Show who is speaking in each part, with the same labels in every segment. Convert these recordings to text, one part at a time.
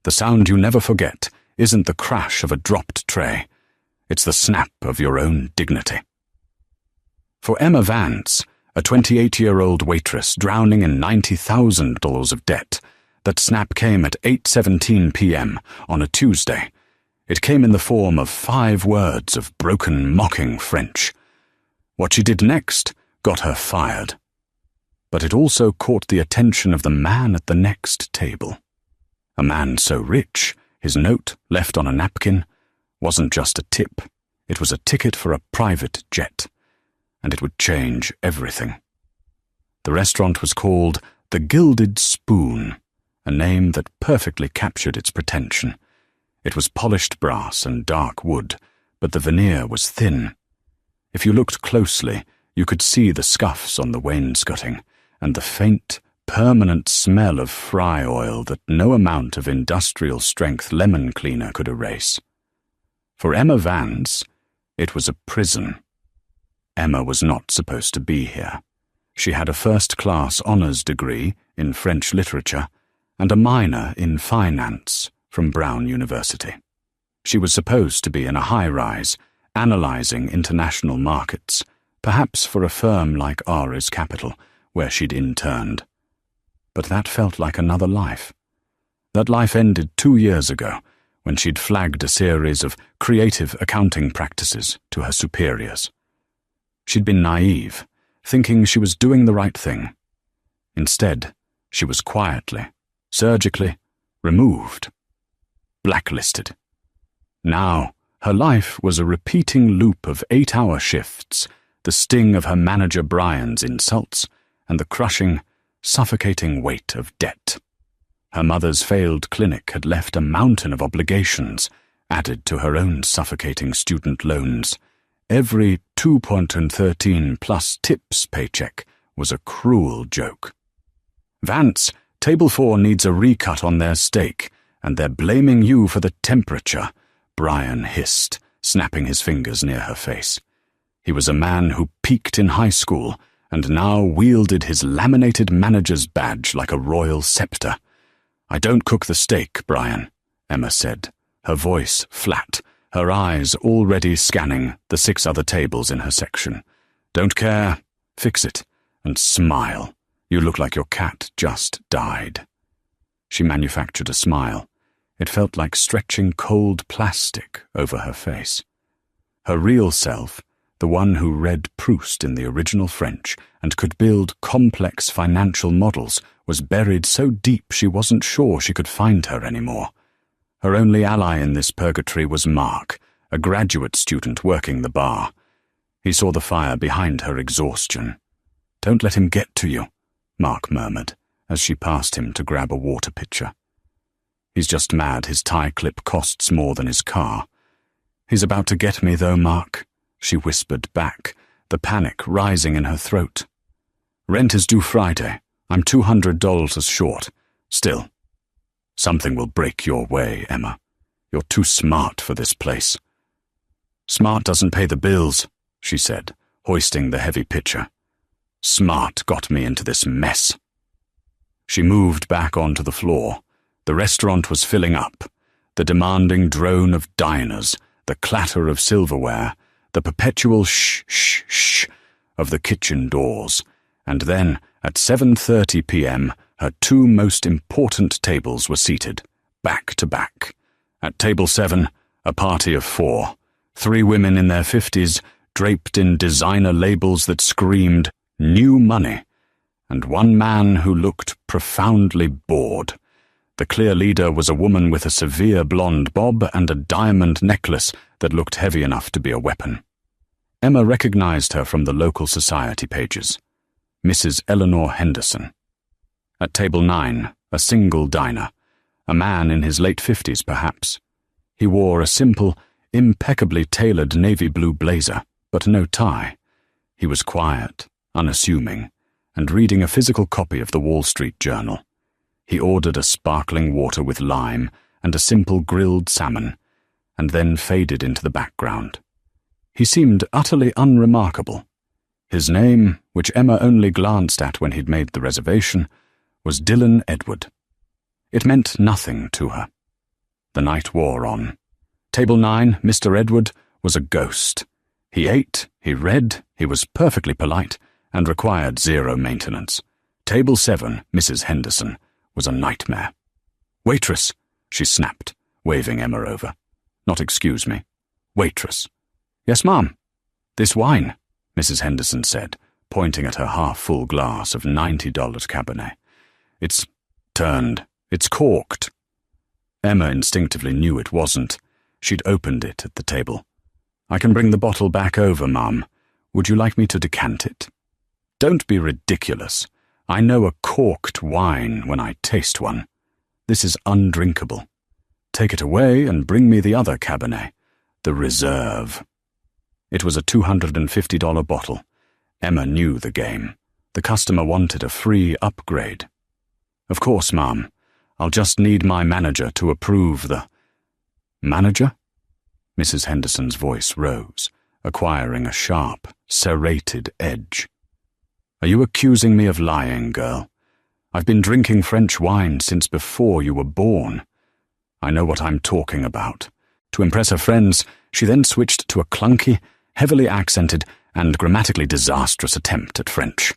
Speaker 1: The sound you never forget isn't the crash of a dropped tray. It's the snap of your own dignity. For Emma Vance, a 28-year-old waitress drowning in $90,000 of debt, that snap came at 8:17 p.m. on a Tuesday. It came in the form of 5 words of broken, mocking French. What she did next got her fired. But it also caught the attention of the man at the next table. A man so rich, his note, left on a napkin, wasn't just a tip. It was a ticket for a private jet, and it would change everything. The restaurant was called The Gilded Spoon, a name that perfectly captured its pretension. It was polished brass and dark wood, but the veneer was thin. If you looked closely, you could see the scuffs on the wainscoting, and the faint, permanent smell of fry oil that no amount of industrial-strength lemon cleaner could erase. For Emma Vance, it was a prison. Emma was not supposed to be here. She had a first-class honours degree in French literature and a minor in finance from Brown University. She was supposed to be in a high-rise, analysing international markets, perhaps for a firm like Ares Capital, where she'd interned. But that felt like another life. That life ended 2 years ago, when she'd flagged a series of creative accounting practices to her superiors. She'd been naive, thinking she was doing the right thing. Instead, she was quietly, surgically, removed, blacklisted. Now, her life was a repeating loop of 8-hour shifts, the sting of her manager Brian's insults, and the crushing, suffocating weight of debt. Her mother's failed clinic had left a mountain of obligations, added to her own suffocating student loans. Every 2.13 plus tips paycheck was a cruel joke. Vance, Table 4 needs a recut on their steak, and they're blaming you for the temperature, Brian hissed, snapping his fingers near her face. He was a man who peaked in high school and now wielded his laminated manager's badge like a royal scepter. "I don't cook the steak, Brian," Emma said, her voice flat, her eyes already scanning the 6 other tables in her section. "Don't care. Fix it. And smile. You look like your cat just died." She manufactured a smile. It felt like stretching cold plastic over her face. Her real self, the one who read Proust in the original French and could build complex financial models, was buried so deep she wasn't sure she could find her anymore. Her only ally in this purgatory was Mark, a graduate student working the bar. He saw the fire behind her exhaustion. "Don't let him get to you," Mark murmured, as she passed him to grab a water pitcher. "He's just mad his tie clip costs more than his car." "He's about to get me, though, Mark," she whispered back, the panic rising in her throat. "Rent is due Friday. I'm $200 short. Still, something will break your way, Emma. You're too smart for this place." "Smart doesn't pay the bills," she said, hoisting the heavy pitcher. "Smart got me into this mess." She moved back onto the floor. The restaurant was filling up. The demanding drone of diners, the clatter of silverware, the perpetual shh, shh, shh of the kitchen doors. And then, at 7:30 p.m., her 2 most important tables were seated, back to back. At table 7, a party of 4, 3 women in their 50s, draped in designer labels that screamed new money, and 1 man who looked profoundly bored. The clear leader was a woman with a severe blonde bob and a diamond necklace that looked heavy enough to be a weapon. Emma recognized her from the local society pages. Mrs. Eleanor Henderson. At table 9, a single diner, a man in his late 50s perhaps. He wore a simple, impeccably tailored navy blue blazer, but no tie. He was quiet, unassuming, and reading a physical copy of the Wall Street Journal. He ordered a sparkling water with lime and a simple grilled salmon, and then faded into the background. He seemed utterly unremarkable. His name, which Emma only glanced at when he'd made the reservation, was Dylan Edward. It meant nothing to her. The night wore on. Table 9, Mr. Edward, was a ghost. He ate, he read, he was perfectly polite, and required zero maintenance. Table 7, Mrs. Henderson, was a nightmare. "Waitress," she snapped, waving Emma over. "Not excuse me. Waitress." "Yes, ma'am." "This wine," Mrs. Henderson said, pointing at her half-full glass of $90 Cabernet. "It's turned. It's corked." Emma instinctively knew it wasn't. She'd opened it at the table. "I can bring the bottle back over, ma'am. Would you like me to decant it?" "Don't be ridiculous. I know a corked wine when I taste one. This is undrinkable. Take it away and bring me the other Cabernet, the Reserve." It was a $250 bottle. Emma knew the game. The customer wanted a free upgrade. "Of course, ma'am. I'll just need my manager to approve the—" "Manager?" Mrs. Henderson's voice rose, acquiring a sharp, serrated edge. "Are you accusing me of lying, girl? I've been drinking French wine since before you were born. I know what I'm talking about." To impress her friends, she then switched to a clunky, heavily accented, and grammatically disastrous attempt at French.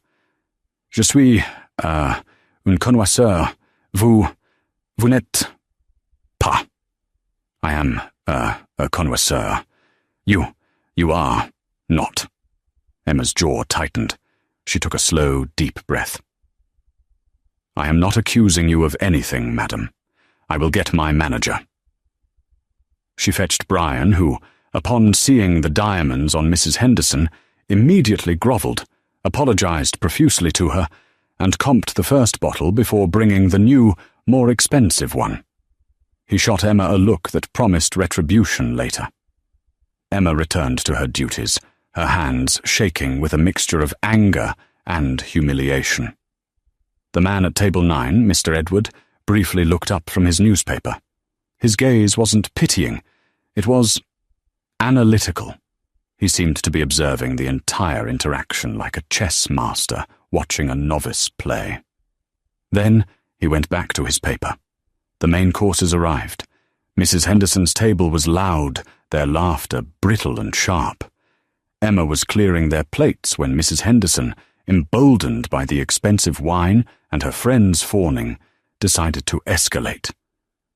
Speaker 1: "Je suis, un connoisseur. Vous n'êtes pas. I am, a connoisseur. You are not." Emma's jaw tightened. She took a slow, deep breath. "I am not accusing you of anything, madam. I will get my manager." She fetched Brian, who, upon seeing the diamonds on Mrs. Henderson, immediately grovelled, apologised profusely to her, and comped the first bottle before bringing the new, more expensive one. He shot Emma a look that promised retribution later. Emma returned to her duties, her hands shaking with a mixture of anger and humiliation. The man at table 9, Mr. Edward, briefly looked up from his newspaper. His gaze wasn't pitying, it was analytical. He seemed to be observing the entire interaction like a chess master watching a novice play. Then he went back to his paper. The main courses arrived. Mrs. Henderson's table was loud, their laughter brittle and sharp. Emma was clearing their plates when Mrs. Henderson, emboldened by the expensive wine and her friends fawning, decided to escalate.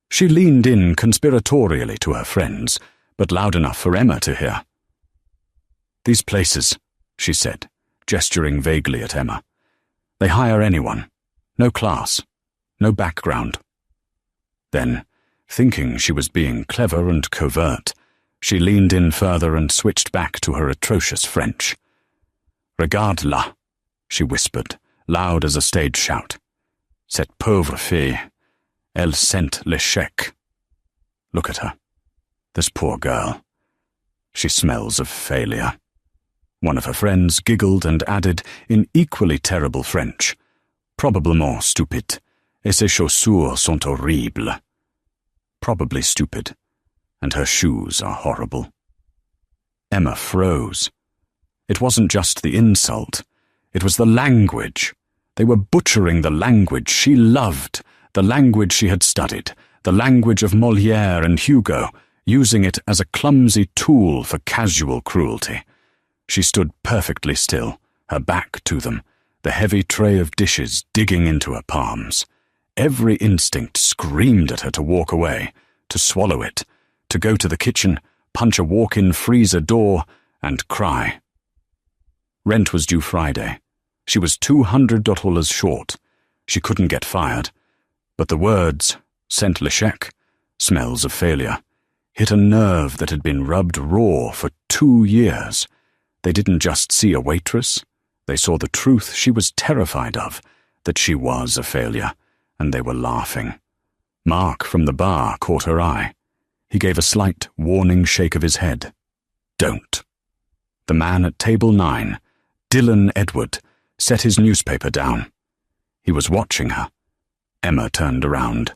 Speaker 1: She leaned in conspiratorially to her friends, but loud enough for Emma to hear. "These places," she said, gesturing vaguely at Emma. "They hire anyone. No class. No background." Then, thinking she was being clever and covert, she leaned in further and switched back to her atrocious French. "Regarde-la," she whispered, loud as a stage shout. "Cette pauvre fille. Elle sent l'échec. Look at her. This poor girl. She smells of failure." One of her friends giggled and added, in equally terrible French, "Probablement stupide, et ses chaussures sont horribles." Probably stupid, and her shoes are horrible. Emma froze. It wasn't just the insult, it was the language. They were butchering the language she loved, the language she had studied, the language of Molière and Hugo, using it as a clumsy tool for casual cruelty. She stood perfectly still, her back to them, the heavy tray of dishes digging into her palms. Every instinct screamed at her to walk away, to swallow it, to go to the kitchen, punch a walk-in freezer door, and cry. Rent was due Friday. She was $200 short. She couldn't get fired. But the words, "sent l'échec," smells of failure, hit a nerve that had been rubbed raw for 2 years. They didn't just see a waitress. They saw the truth she was terrified of, that she was a failure, and they were laughing. Mark from the bar caught her eye. He gave a slight, warning shake of his head. "Don't." The man at table 9, Dylan Edward, set his newspaper down. He was watching her. Emma turned around.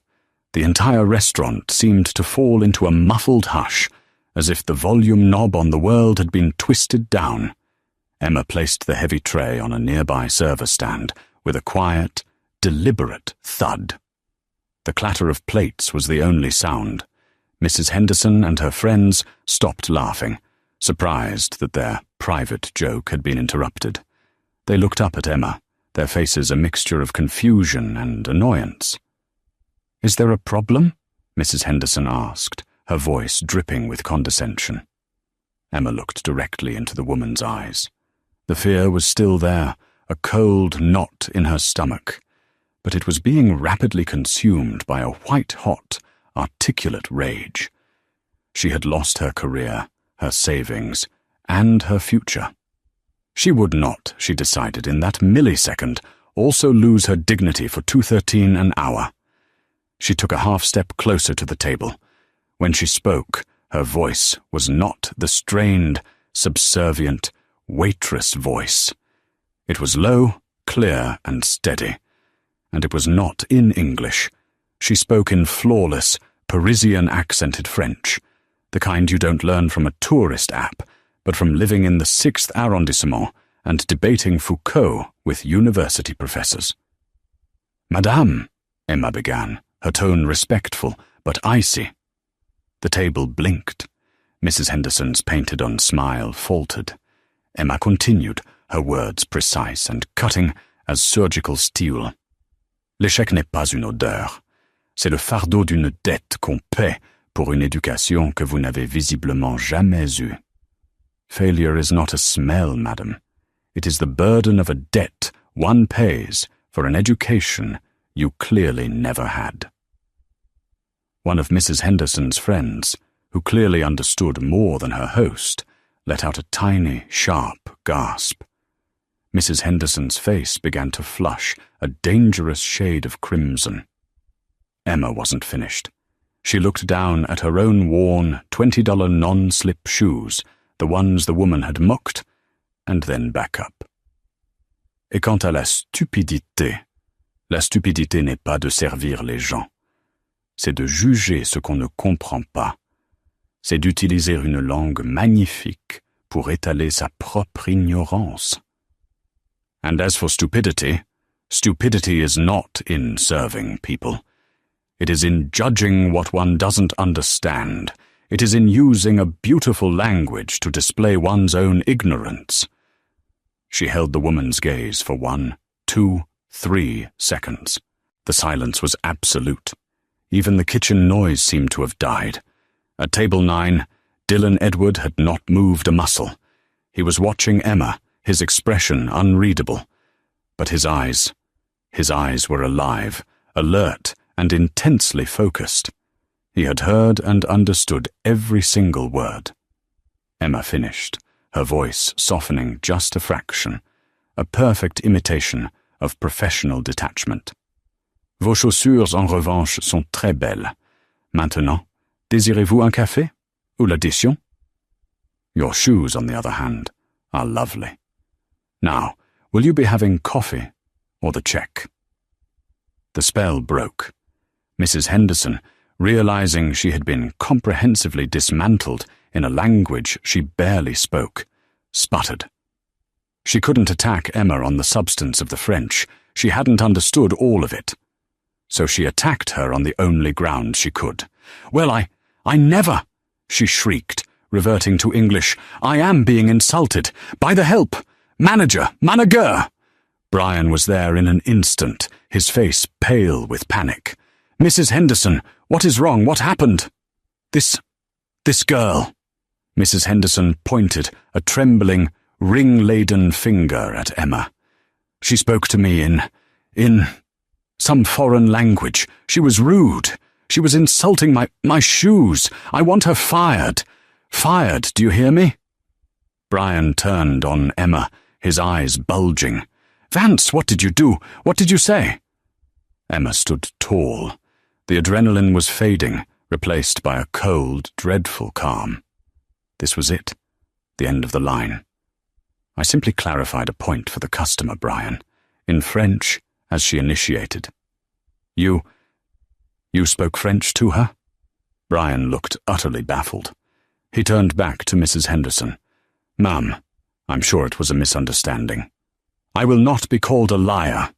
Speaker 1: The entire restaurant seemed to fall into a muffled hush, as if the volume knob on the world had been twisted down. Emma placed the heavy tray on a nearby server stand with a quiet, deliberate thud. The clatter of plates was the only sound. Mrs. Henderson and her friends stopped laughing, surprised that their private joke had been interrupted. They looked up at Emma, their faces a mixture of confusion and annoyance. "Is there a problem?" Mrs. Henderson asked, her voice dripping with condescension. Emma looked directly into the woman's eyes. The fear was still there, a cold knot in her stomach, but it was being rapidly consumed by a white-hot, articulate rage. She had lost her career, her savings, and her future. She would not, she decided, in that millisecond, also lose her dignity for $2.13 an hour. She took a half-step closer to the table. When she spoke, her voice was not the strained, subservient, waitress voice. It was low, clear, and steady, and it was not in English. She spoke in flawless, Parisian-accented French, the kind you don't learn from a tourist app, but from living in the 6th arrondissement and debating Foucault with university professors. "Madame," Emma began, her tone respectful but icy. The table blinked. Mrs. Henderson's painted-on smile faltered. Emma continued, her words precise and cutting as surgical steel. "L'échec n'est pas une odeur. C'est le fardeau d'une dette qu'on paie pour une éducation que vous n'avez visiblement jamais eue. Failure is not a smell, madam. It is the burden of a debt one pays for an education you clearly never had." One of Mrs. Henderson's friends, who clearly understood more than her host, let out a tiny, sharp gasp. Mrs. Henderson's face began to flush a dangerous shade of crimson. Emma wasn't finished. She looked down at her own worn $20 non-slip shoes, the ones the woman had mocked, and then back up. "Et quant à la stupidité n'est pas de servir les gens. C'est de juger ce qu'on ne comprend pas. C'est d'utiliser une langue magnifique pour étaler sa propre ignorance. And as for stupidity, stupidity is not in serving people. It is in judging what one doesn't understand. It is in using a beautiful language to display one's own ignorance." She held the woman's gaze for 1, 2, 3 seconds. The silence was absolute. Even the kitchen noise seemed to have died. At table 9, Dylan Edward had not moved a muscle. He was watching Emma, his expression unreadable. But his eyes were alive, alert, and intensely focused. He had heard and understood every single word. Emma finished, her voice softening just a fraction, a perfect imitation of professional detachment. "Vos chaussures, en revanche, sont très belles. Maintenant, désirez-vous un café? Ou l'addition? Your shoes, on the other hand, are lovely. Now, will you be having coffee or the check?" The spell broke. Mrs. Henderson, realizing she had been comprehensively dismantled in a language she barely spoke, sputtered. She couldn't attack Emma on the substance of the French. She hadn't understood all of it. So she attacked her on the only ground she could. "Well, I never," she shrieked, reverting to English. "I am being insulted. By the help! Manager! Brian was there in an instant, his face pale with panic. "Mrs. Henderson, what is wrong? What happened?" This girl." Mrs. Henderson pointed a trembling, ring-laden finger at Emma. "She spoke to me in some foreign language. She was rude. She was insulting my shoes. I want her fired. Fired, do you hear me?" Brian turned on Emma, his eyes bulging. "Vance, what did you do? What did you say?" Emma stood tall. The adrenaline was fading, replaced by a cold, dreadful calm. This was it, the end of the line. "I simply clarified a point for the customer, Brian, in French, as she initiated." You spoke French to her?" Brian looked utterly baffled. He turned back to Mrs. Henderson. "Ma'am, I'm sure it was a misunderstanding. I will not be called a liar."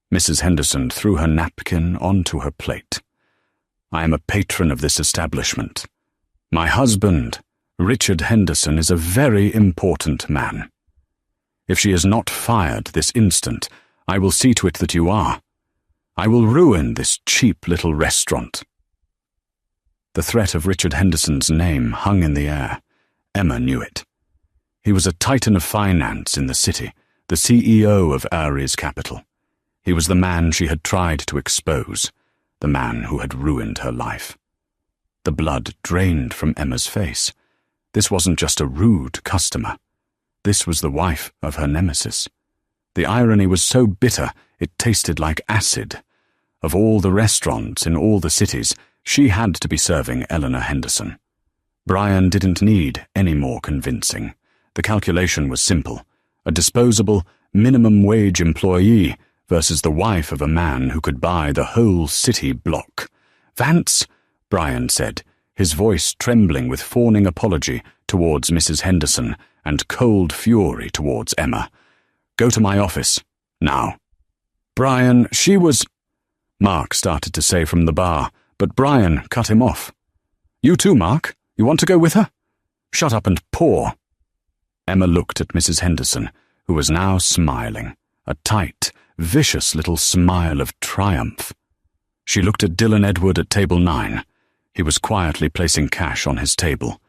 Speaker 1: Mrs. Henderson threw her napkin onto her plate. I am a patron of this establishment. My husband, Richard Henderson, is a very important man. If she is not fired this instant, I will see to it that you are. I will ruin this cheap little restaurant." The threat of Richard Henderson's name hung in the air. Emma knew it. He was a titan of finance in the city, the CEO of Ares Capital. He was the man she had tried to expose, the man who had ruined her life. The blood drained from Emma's face. This wasn't just a rude customer. This was the wife of her nemesis. The irony was so bitter it tasted like acid. Of all the restaurants in all the cities, she had to be serving Eleanor Henderson. Brian didn't need any more convincing. The calculation was simple: a disposable, minimum-wage employee versus the wife of a man who could buy the whole city block. "Vance," Brian said, his voice trembling with fawning apology towards Mrs. Henderson and cold fury towards Emma. "Go to my office, now." "Brian, she was—" Mark started to say from the bar, but Brian cut him off. "You too, Mark? You want to go with her? Shut up and pour." Emma looked at Mrs. Henderson, who was now smiling, a tight, vicious little smile of triumph. She looked at Dylan Edward at table 9. He was quietly placing cash on his table.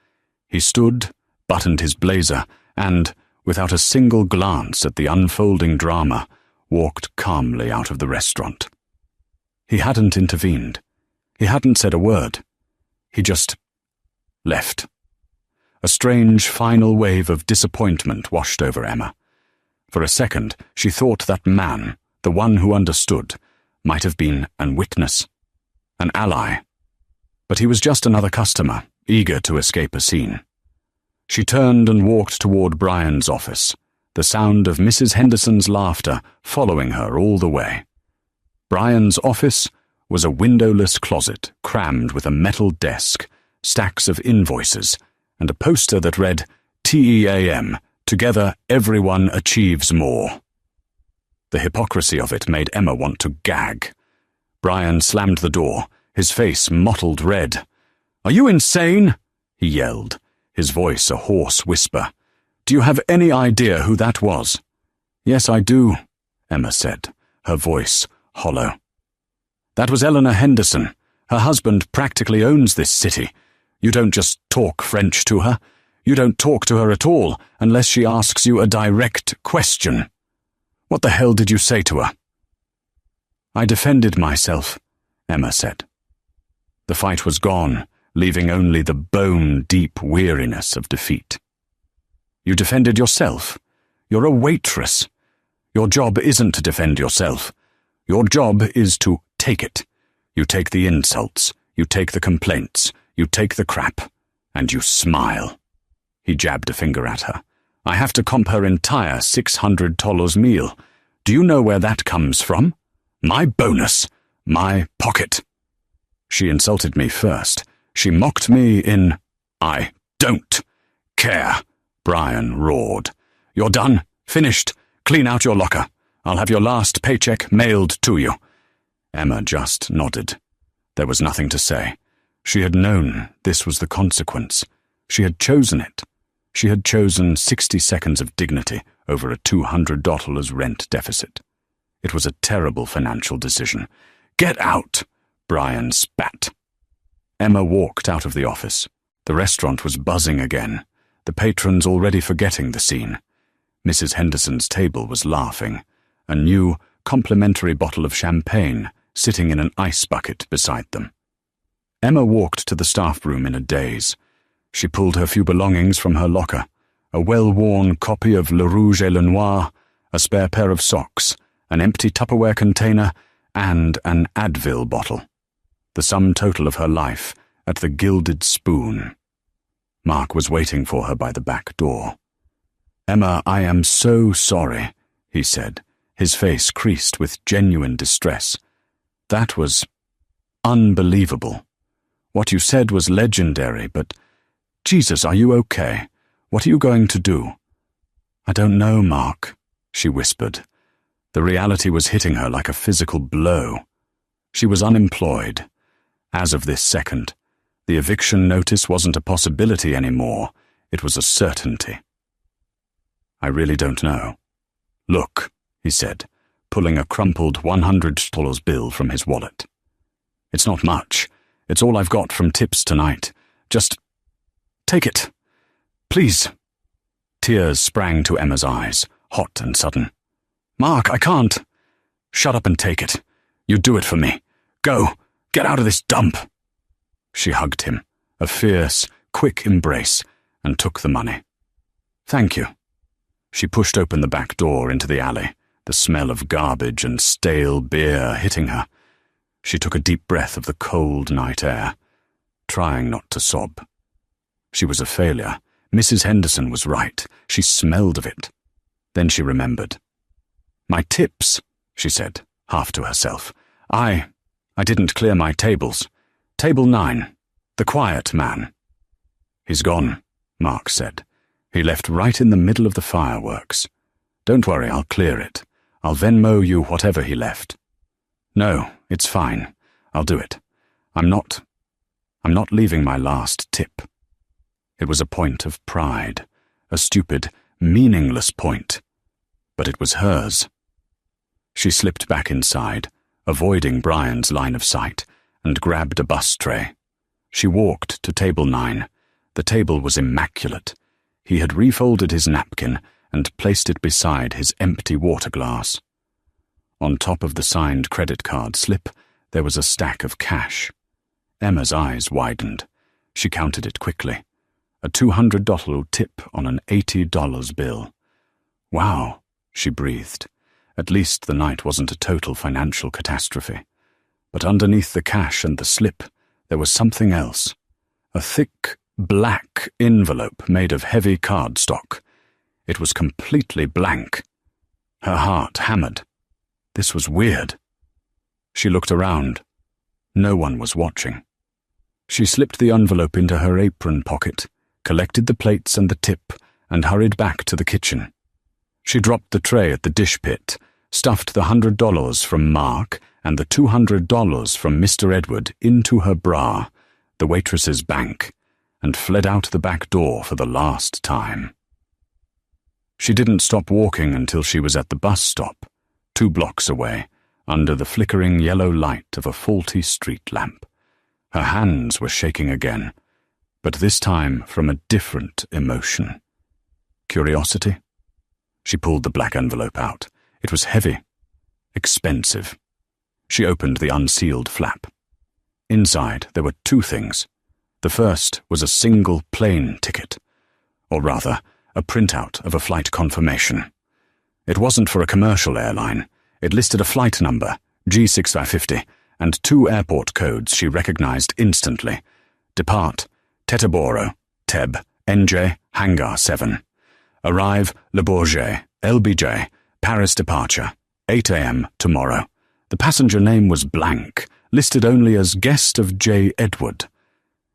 Speaker 1: He stood, buttoned his blazer, and, without a single glance at the unfolding drama, walked calmly out of the restaurant. He hadn't intervened. He hadn't said a word. He just left. A strange final wave of disappointment washed over Emma. For a second, she thought that man, the one who understood, might have been an witness, an ally. But he was just another customer, eager to escape a scene. She turned and walked toward Brian's office, the sound of Mrs. Henderson's laughter following her all the way. Brian's office was a windowless closet crammed with a metal desk, stacks of invoices, and a poster that read, "TEAM, together everyone achieves more." The hypocrisy of it made Emma want to gag. Brian slammed the door, his face mottled red. "Are you insane?" he yelled, his voice a hoarse whisper. "Do you have any idea who that was?" "Yes, I do," Emma said, her voice hollow. "That was Eleanor Henderson. Her husband practically owns this city. You don't just talk French to her. You don't talk to her at all unless she asks you a direct question. What the hell did you say to her?" "I defended myself," Emma said. The fight was gone, leaving only the bone-deep weariness of defeat. "You defended yourself? You're a waitress. Your job isn't to defend yourself. Your job is to take it. You take the insults, you take the complaints, you take the crap, and you smile." He jabbed a finger at her. "I have to comp her entire $600 meal. Do you know where that comes from? My bonus, my pocket. She insulted me first. She mocked me in—" "I don't care," Brian roared. "You're done, finished. Clean out your locker. I'll have your last paycheck mailed to you." Emma just nodded. There was nothing to say. She had known this was the consequence. She had chosen it. She had chosen 60 seconds of dignity over a $200 rent deficit. It was a terrible financial decision. "Get out!" Brian spat. Emma walked out of the office. The restaurant was buzzing again, the patrons already forgetting the scene. Mrs. Henderson's table was laughing, a new, complimentary bottle of champagne sitting in an ice bucket beside them. Emma walked to the staff room in a daze. She pulled her few belongings from her locker, a well-worn copy of Le Rouge et le Noir, a spare pair of socks, an empty Tupperware container, and an Advil bottle. The sum total of her life at the Gilded Spoon. Mark was waiting for her by the back door. "Emma, I am so sorry," he said, his face creased with genuine distress. "That was unbelievable. What you said was legendary, but Jesus, are you okay? What are you going to do?" "I don't know, Mark," she whispered. The reality was hitting her like a physical blow. She was unemployed. As of this second, the eviction notice wasn't a possibility anymore. It was a certainty. I really don't know. Look, he said, pulling a crumpled $100 bill from his wallet. It's not much. It's all I've got from tips tonight. Just take it. Please. Tears sprang to Emma's eyes, hot and sudden. Mark, I can't. Shut up and take it. You do it for me. Go. Get out of this dump. She hugged him, a fierce, quick embrace, and took the money. Thank you. She pushed open the back door into the alley, the smell of garbage and stale beer hitting her. She took a deep breath of the cold night air, trying not to sob. She was a failure. Mrs. Henderson was right. She smelled of it. Then she remembered. My tips, she said, half to herself. I didn't clear my tables. Table 9, the quiet man. He's gone, Mark said. He left right in the middle of the fireworks. Don't worry, I'll clear it. I'll Venmo you whatever he left. No, it's fine. I'll do it. I'm not leaving my last tip. It was a point of pride, a stupid, meaningless point, but it was hers. She slipped back inside, avoiding Brian's line of sight, and grabbed a bus tray. She walked to table 9. The table was immaculate. He had refolded his napkin and placed it beside his empty water glass. On top of the signed credit card slip, there was a stack of cash. Emma's eyes widened. She counted it quickly. A $200 tip on an $80 bill. Wow, she breathed. At least the night wasn't a total financial catastrophe. But underneath the cash and the slip, there was something else. A thick, black envelope made of heavy cardstock. It was completely blank. Her heart hammered. This was weird. She looked around. No one was watching. She slipped the envelope into her apron pocket, collected the plates and the tip, and hurried back to the kitchen. She dropped the tray at the dish pit, stuffed the $100 from Mark and the $200 from Mr. Edward into her bra, the waitress's bank, and fled out the back door for the last time. She didn't stop walking until she was at the bus stop, 2 blocks away, under the flickering yellow light of a faulty street lamp. Her hands were shaking again, but this time from a different emotion. Curiosity? She pulled the black envelope out. It was heavy, expensive. She opened the unsealed flap. Inside there were 2 things. The first was a single plane ticket, or rather, a printout of a flight confirmation. It wasn't for a commercial airline. It listed a flight number, G6550, and 2 airport codes she recognized instantly. Depart, Teterboro, Teb, NJ, Hangar 7. Arrive, Le Bourget, LBJ, Paris departure, 8 a.m. tomorrow. The passenger name was blank, listed only as guest of J. Edward.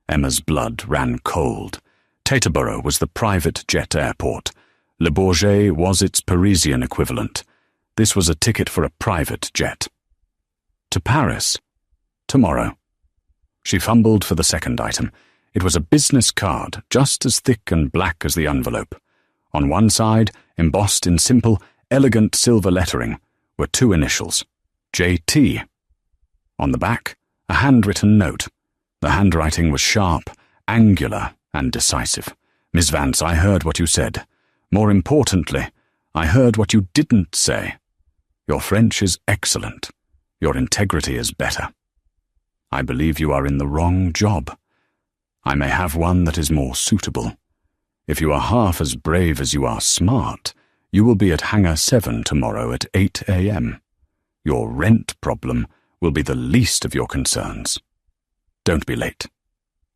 Speaker 1: Emma's blood ran cold. Teterboro was the private jet airport. Le Bourget was its Parisian equivalent. This was a ticket for a private jet. To Paris. Tomorrow. She fumbled for the second item. It was a business card, just as thick and black as the envelope. On one side, embossed in simple, elegant silver lettering, were 2 initials, J.T. On the back, a handwritten note. The handwriting was sharp, angular, and decisive. Miss Vance, I heard what you said. More importantly, I heard what you didn't say. Your French is excellent. Your integrity is better. I believe you are in the wrong job. I may have one that is more suitable. If you are half as brave as you are smart, you will be at Hangar 7 tomorrow at 8 a.m. Your rent problem will be the least of your concerns. Don't be late.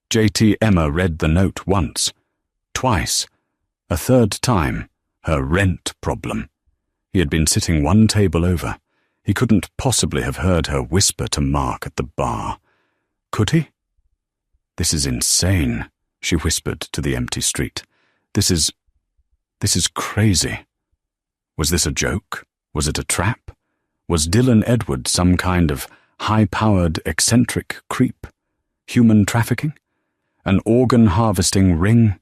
Speaker 1: J.T. Emma read the note once, twice, a third time, her rent problem. He had been sitting 1 table over. He couldn't possibly have heard her whisper to Mark at the bar. Could he? This is insane, she whispered to the empty street. This is crazy. Was this a joke? Was it a trap? Was Dylan Edward some kind of high-powered, eccentric creep? Human trafficking? An organ-harvesting ring?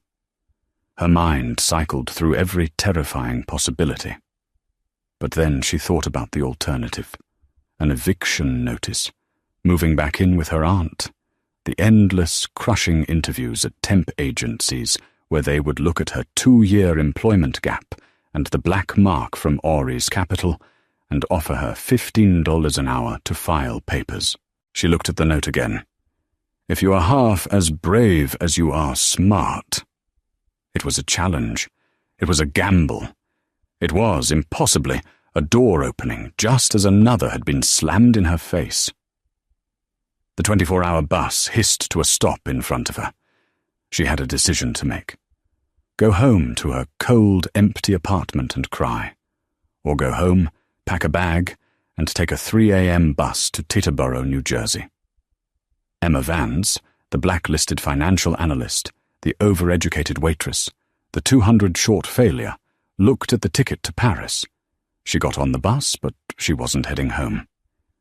Speaker 1: Her mind cycled through every terrifying possibility. But then she thought about the alternative. An eviction notice, moving back in with her aunt, the endless, crushing interviews at temp agencies where they would look at her 2-year employment gap and the black mark from Ori's capital and offer her $15 an hour to file papers. She looked at the note again. If you are half as brave as you are smart. It was a challenge. It was a gamble. It was, impossibly, a door opening just as another had been slammed in her face. The 24-hour bus hissed to a stop in front of her. She had a decision to make. Go home to her cold, empty apartment and cry. Or go home, pack a bag, and take a 3 a.m. bus to Teterboro, New Jersey. Emma Vance, the blacklisted financial analyst, the overeducated waitress, the 200 short failure, looked at the ticket to Paris. She got on the bus, but she wasn't heading home.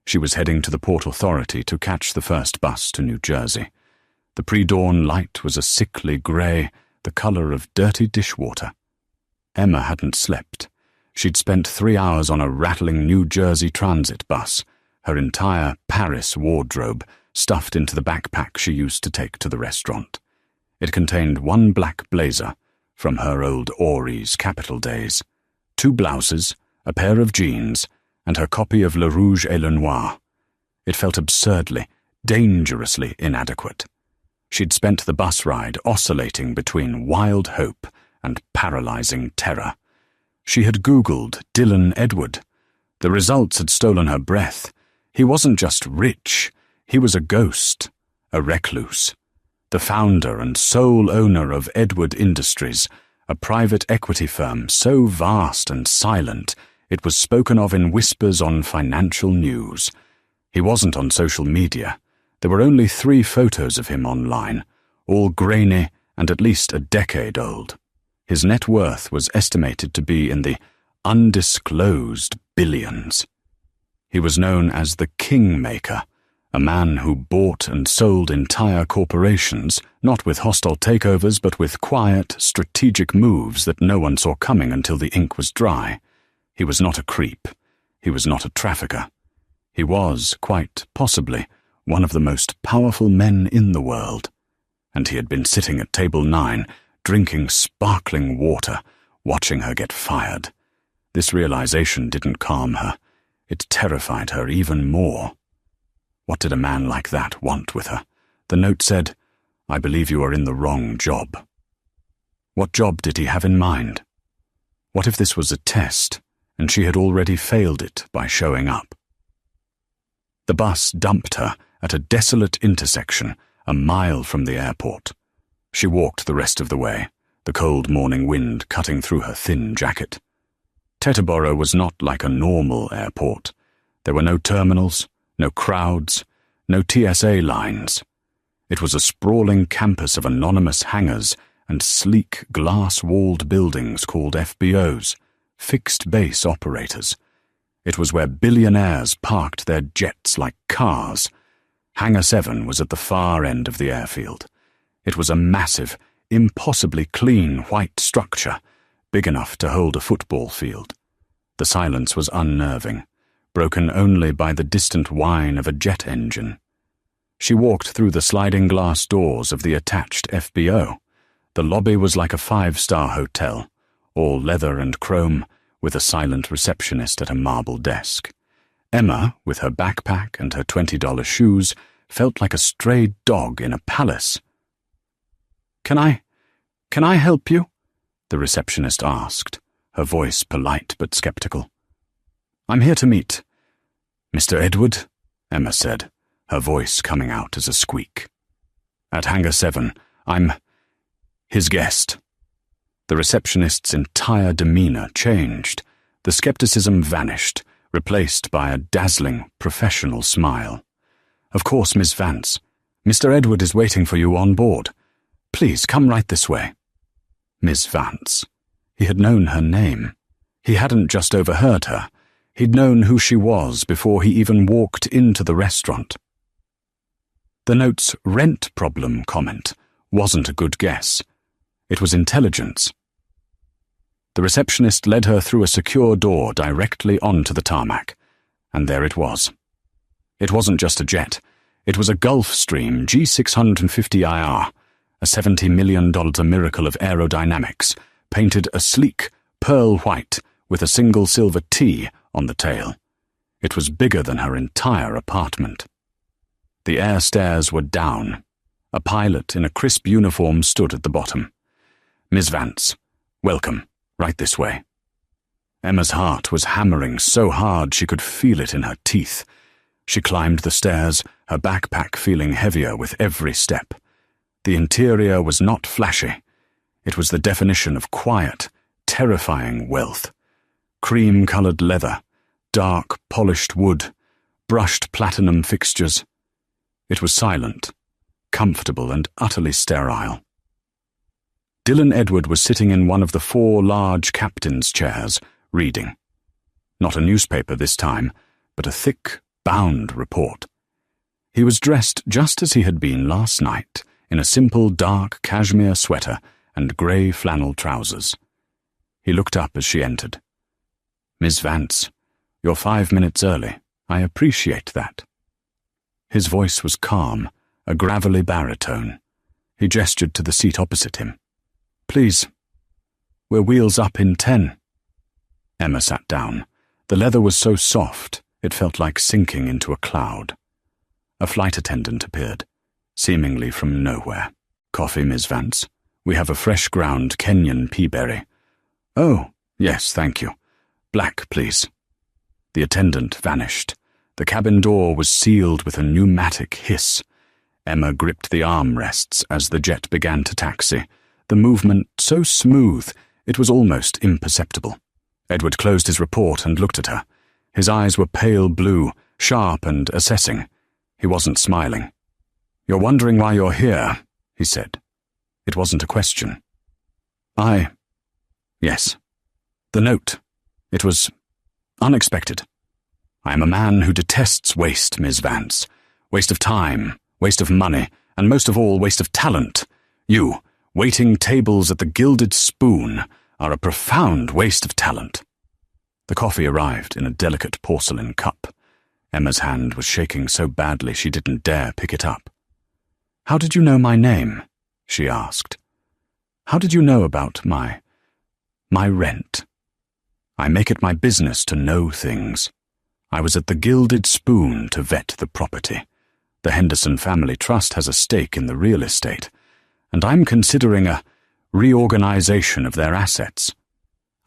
Speaker 1: She was heading to the Port Authority to catch the first bus to New Jersey. The pre-dawn light was a sickly grey, the colour of dirty dishwater. Emma hadn't slept. She'd spent 3 hours on a rattling New Jersey transit bus, her entire Paris wardrobe stuffed into the backpack she used to take to the restaurant. It contained 1 black blazer from her old Ori's capital days, 2 blouses, a pair of jeans, and her copy of Le Rouge et le Noir. It felt absurdly, dangerously inadequate. She'd spent the bus ride oscillating between wild hope and paralyzing terror. She had Googled Dylan Edward. The results had stolen her breath. He wasn't just rich, he was a ghost, a recluse. The founder and sole owner of Edward Industries, a private equity firm so vast and silent it was spoken of in whispers on financial news. He wasn't on social media. There were only 3 photos of him online, all grainy and at least a decade old. His net worth was estimated to be in the undisclosed billions. He was known as the Kingmaker, a man who bought and sold entire corporations, not with hostile takeovers but with quiet, strategic moves that no one saw coming until the ink was dry. He was not a creep. He was not a trafficker. He was, quite possibly, one of the most powerful men in the world. And he had been sitting at table 9, drinking sparkling water, watching her get fired. This realization didn't calm her. It terrified her even more. What did a man like that want with her? The note said, "I believe you are in the wrong job." What job did he have in mind? What if this was a test, and she had already failed it by showing up? The bus dumped her at a desolate intersection, a mile from the airport. She walked the rest of the way, the cold morning wind cutting through her thin jacket. Teterboro was not like a normal airport. There were no terminals, no crowds, no TSA lines. It was a sprawling campus of anonymous hangars and sleek glass-walled buildings called FBOs, fixed base operators. It was where billionaires parked their jets like cars. Hangar 7 was at the far end of the airfield. It was a massive, impossibly clean white structure, big enough to hold a football field. The silence was unnerving, broken only by the distant whine of a jet engine. She walked through the sliding glass doors of the attached FBO. The lobby was like a 5-star hotel, all leather and chrome, with a silent receptionist at a marble desk. Emma, with her backpack and her $20 shoes, felt like a stray dog in a palace. Can I help you?" the receptionist asked, her voice polite but skeptical. "I'm here to meet Mr. Edward," Emma said, her voice coming out as a squeak. "At Hangar 7, I'm his guest." The receptionist's entire demeanor changed. The skepticism vanished, replaced by a dazzling, professional smile. "Of course, Miss Vance. Mr. Edward is waiting for you on board. Please come right this way." Miss Vance. He had known her name. He hadn't just overheard her. He'd known who she was before he even walked into the restaurant. The note's rent problem comment wasn't a good guess. It was intelligence. The receptionist led her through a secure door directly onto the tarmac, and there it was. It wasn't just a jet. It was a Gulfstream G650IR, a $70 million miracle of aerodynamics, painted a sleek pearl white with a single silver T on the tail. It was bigger than her entire apartment. The air stairs were down. A pilot in a crisp uniform stood at the bottom. "Miss Vance, welcome. Right this way." Emma's heart was hammering so hard she could feel it in her teeth. She climbed the stairs, her backpack feeling heavier with every step. The interior was not flashy. It was the definition of quiet, terrifying wealth. Cream-colored leather, dark, polished wood, brushed platinum fixtures. It was silent, comfortable, and utterly sterile. Dylan Edward was sitting in one of the 4 large captain's chairs, reading. Not a newspaper this time, but a thick, bound report. He was dressed just as he had been last night, in a simple dark cashmere sweater and grey flannel trousers. He looked up as she entered. "Miss Vance, you're 5 minutes early. I appreciate that." His voice was calm, a gravelly baritone. He gestured to the seat opposite him. "Please, we're wheels up in 10. Emma sat down. The leather was so soft, it felt like sinking into a cloud. A flight attendant appeared, seemingly from nowhere. "Coffee, Miss Vance? We have a fresh ground Kenyan peaberry." "Oh, yes, thank you. Black, please." The attendant vanished. The cabin door was sealed with a pneumatic hiss. Emma gripped the armrests as the jet began to taxi, the movement so smooth it was almost imperceptible. Edward closed his report and looked at her. His eyes were pale blue, sharp and assessing. He wasn't smiling. "You're wondering why you're here," he said. It wasn't a question. Yes. The note. It was unexpected. I am a man who detests waste, Miss Vance. Waste of time, waste of money, and most of all, waste of talent. You, waiting tables at the Gilded Spoon, are a profound waste of talent. The coffee arrived in a delicate porcelain cup. Emma's hand was shaking so badly she didn't dare pick it up. "How did you know my name?" she asked. "How did you know about my rent? I make it my business to know things. I was at the Gilded Spoon to vet the property. The Henderson Family Trust has a stake in the real estate, and I'm considering a reorganization of their assets.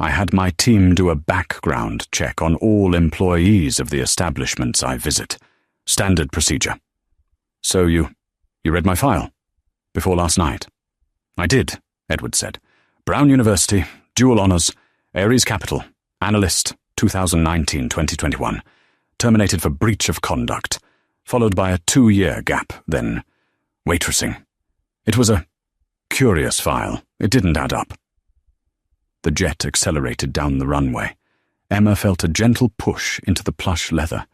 Speaker 1: I had my team do a background check on all employees of the establishments I visit. Standard procedure. So you read my file? Before last night?" "I did," Edward said. "Brown University, dual honors, Aries Capital, analyst, 2019-2021. Terminated for breach of conduct, followed by a 2-year gap, then waitressing. It was a curious file. It didn't add up." The jet accelerated down the runway. Emma felt a gentle push into the plush leather,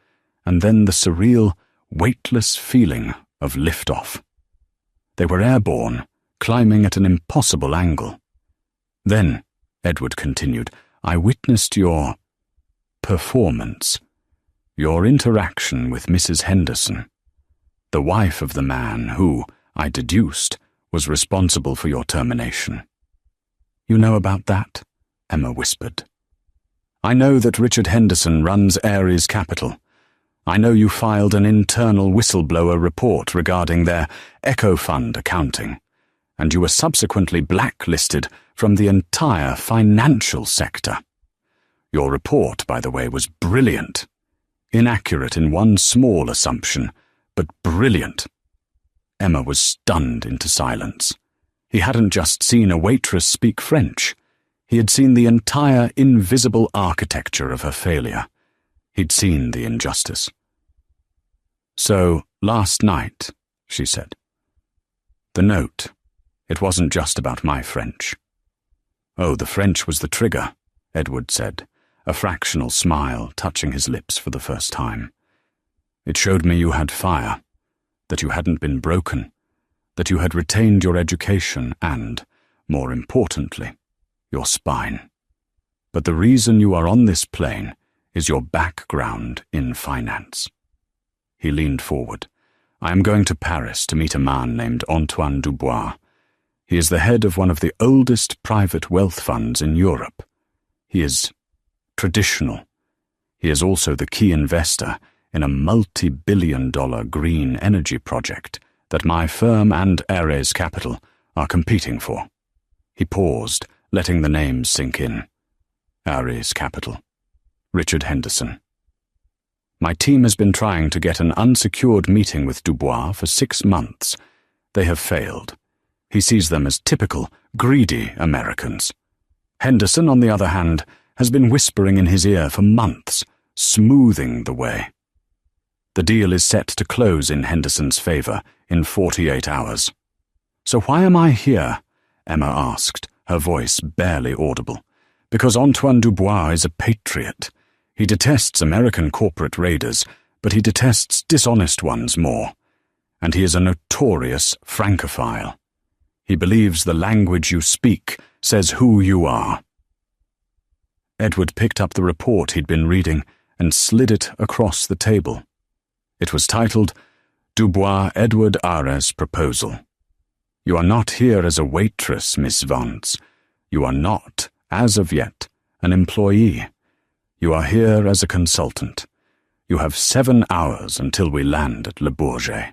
Speaker 1: and then the surreal, weightless feeling of liftoff. They were airborne, climbing at an impossible angle. "Then," Edward continued, "I witnessed your performance, your interaction with Mrs. Henderson, the wife of the man who, I deduced, was responsible for your termination." "You know about that?" Emma whispered. "I know that Richard Henderson runs Aries Capital. I know you filed an internal whistleblower report regarding their Echo Fund accounting, and you were subsequently blacklisted from the entire financial sector. Your report, by the way, was brilliant. Inaccurate in one small assumption, but brilliant." Emma was stunned into silence. He hadn't just seen a waitress speak French. He had seen the entire invisible architecture of her failure. He'd seen the injustice. "So, last night," she said. "The note. It wasn't just about my French." "Oh, the French was the trigger," Edward said, a fractional smile touching his lips for the first time. "It showed me you had fire. that you hadn't been broken, that you had retained your education and, more importantly, your spine. But the reason you are on this plane is your background in finance. He leaned forward. I am going to Paris to meet a man named Antoine Dubois. He is the head of one of the oldest private wealth funds in Europe. He is traditional. He is also the key investor in a multi-billion-dollar green energy project that my firm and Ares Capital are competing for. He paused, letting the names sink in. Ares Capital. Richard Henderson. My team has been trying to get an unsecured meeting with Dubois for 6 months. They have failed. He sees them as typical, greedy Americans. Henderson, on the other hand, has been whispering in his ear for months, smoothing the way. The deal is set to close in Henderson's favor in 48 hours. So why am I here? Emma asked, her voice barely audible. Because Antoine Dubois is a patriot. He detests American corporate raiders, but he detests dishonest ones more. And he is a notorious Francophile. He believes the language you speak says who you are. Edward picked up the report he'd been reading and slid it across the table. It was titled, Dubois Edward Ares Proposal. You are not here as a waitress, Miss Vance. You are not, as of yet, an employee. You are here as a consultant. You have 7 hours until we land at Le Bourget.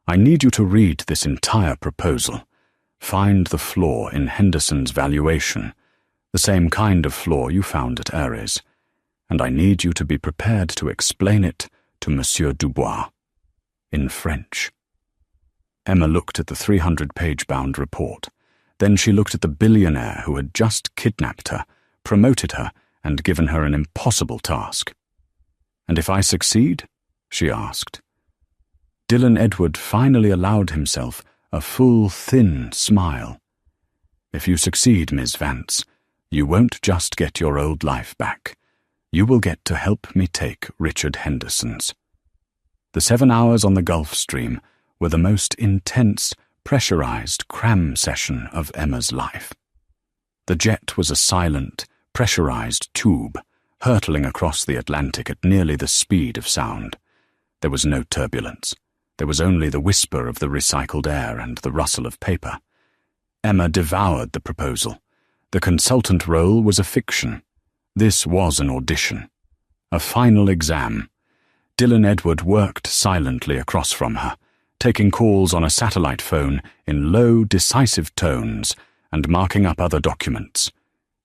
Speaker 1: I need you to read this entire proposal. Find the flaw in Henderson's valuation, the same kind of flaw you found at Ares, and I need you to be prepared to explain it to Monsieur Dubois, in French. Emma looked at the 300-page bound report. Then she looked at the billionaire who had just kidnapped her, promoted her, and given her an impossible task. And if I succeed? She asked. Dylan Edward finally allowed himself a full, thin smile. If you succeed, Miss Vance, you won't just get your old life back. You will get to help me take Richard Henderson's. The 7 hours on the Gulf Stream were the most intense, pressurized cram session of Emma's life. The jet was a silent, pressurized tube, hurtling across the Atlantic at nearly the speed of sound. There was no turbulence. There was only the whisper of the recycled air and the rustle of paper. Emma devoured the proposal. The consultant role was a fiction. This was an audition. A final exam. Dylan Edward worked silently across from her, taking calls on a satellite phone in low, decisive tones and marking up other documents.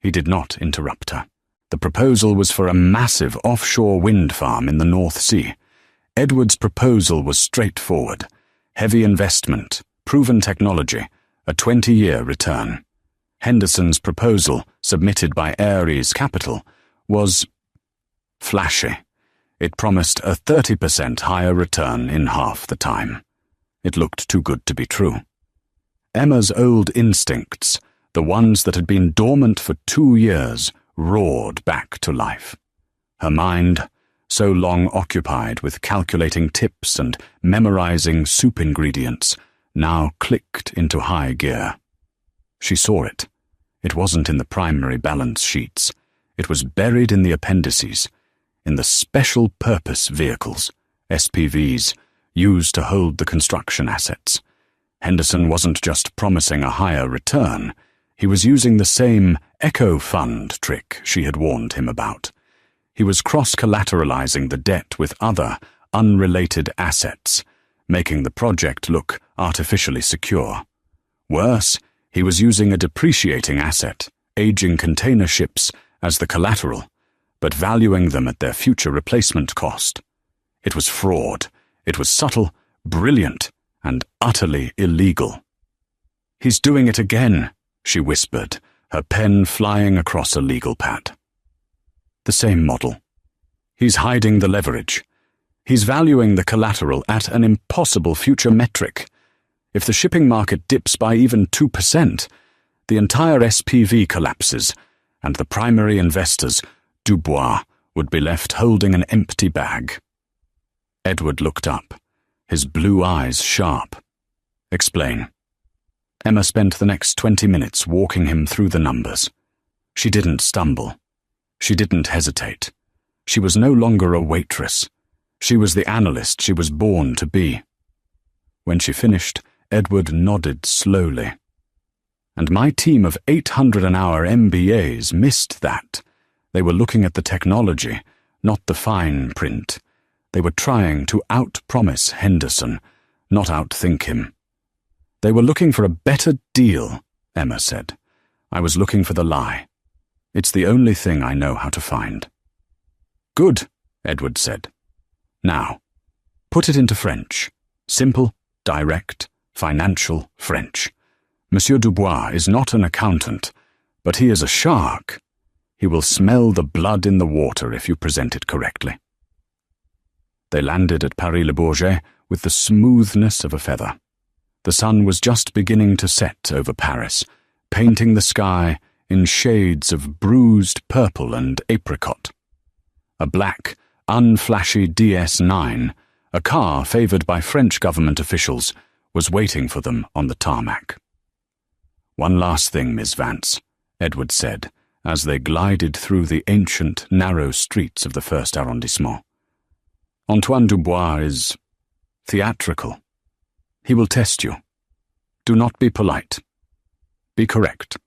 Speaker 1: He did not interrupt her. The proposal was for a massive offshore wind farm in the North Sea. Edward's proposal was straightforward. Heavy investment, proven technology, a 20-year return. Henderson's proposal, submitted by Ares Capital, was flashy. It promised a 30% higher return in half the time. It looked too good to be true. Emma's old instincts, the ones that had been dormant for 2 years, roared back to life. Her mind, so long occupied with calculating tips and memorizing soup ingredients, now clicked into high gear. She saw it. It wasn't in the primary balance sheets. It was buried in the appendices, in the special purpose vehicles, SPVs, used to hold the construction assets. Henderson wasn't just promising a higher return. He was using the same echo fund trick she had warned him about. He was cross-collateralizing the debt with other, unrelated assets, making the project look artificially secure. Worse, he was using a depreciating asset, aging container ships, as the collateral, but valuing them at their future replacement cost. It was fraud. It was subtle, brilliant, and utterly illegal. "He's doing it again," she whispered, her pen flying across a legal pad. The same model. He's hiding the leverage. He's valuing the collateral at an impossible future metric. If the shipping market dips by even 2%, the entire SPV collapses, and the primary investors, Dubois, would be left holding an empty bag. Edward looked up. his blue eyes sharp. "Explain." Emma spent the next 20 minutes walking him through the numbers. She didn't stumble. She didn't hesitate. She was no longer a waitress. She was the analyst she was born to be. When she finished, Edward nodded slowly. And my team of 800 an hour MBAs missed that. They were looking at the technology, not the fine print. They were trying to out-promise Henderson, not outthink him. "They were looking for a better deal," Emma said. "I was looking for the lie. It's the only thing I know how to find." "Good," Edward said. "Now, put it into French. Simple, direct, financial French. Monsieur Dubois is not an accountant, but he is a shark. He will smell the blood in the water if you present it correctly." They landed at Paris-le Bourget with the smoothness of a feather. The sun was just beginning to set over Paris, painting the sky in shades of bruised purple and apricot. A black, unflashy DS9, a car favoured by French government officials, was waiting for them on the tarmac. "One last thing, Miss Vance," Edward said, as they glided through the ancient, narrow streets of the first arrondissement. "Antoine Dubois is theatrical. He will test you. Do not be polite. Be correct."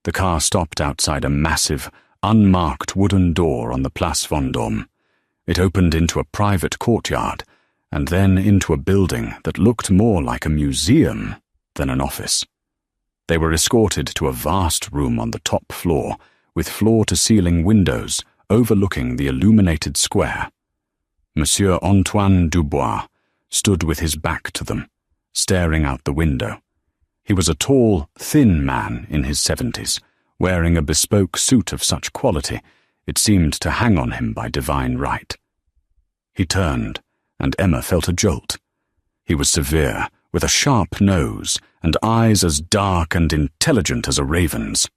Speaker 1: The car stopped outside a massive, unmarked wooden door on the Place Vendôme. It opened into a private courtyard, and then into a building that looked more like a museum than an office. They were escorted to a vast room on the top floor, with floor-to-ceiling windows overlooking the illuminated square. Monsieur Antoine Dubois stood with his back to them, staring out the window. He was a tall, thin man in his 70s, wearing a bespoke suit of such quality it seemed to hang on him by divine right. He turned, and Emma felt a jolt. He was severe, with a sharp nose, and eyes as dark and intelligent as a raven's.